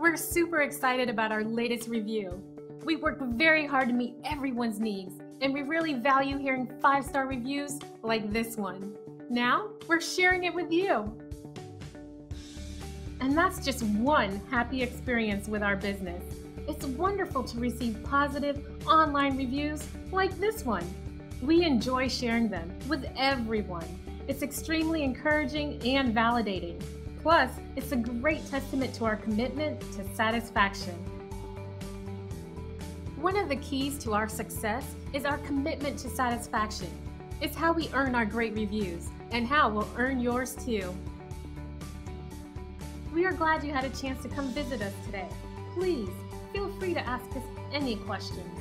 We're super excited about our latest review. We worked very hard to meet everyone's needs, and we really value hearing 5-star reviews like this one. Now, we're sharing it with you. And that's just one happy experience with our business. It's wonderful to receive positive online reviews like this one. We enjoy sharing them with everyone. It's extremely encouraging and validating. Plus, it's a great testament to our commitment to satisfaction. One of the keys to our success is our commitment to satisfaction. It's how we earn our great reviews and how we'll earn yours too. We are glad you had a chance to come visit us today. Please feel free to ask us any questions.